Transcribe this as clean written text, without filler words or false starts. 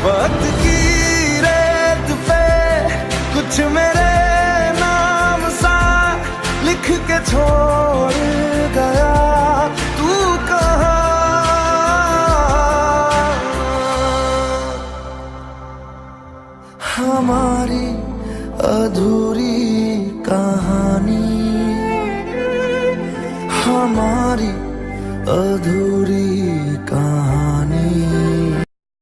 वक्त की रेत पे कुछ मेरे नाम सा लिख के छोड़ गया तू कहाँ। हमारी अधूरी कहानी, हमारी अधूरी कहानी।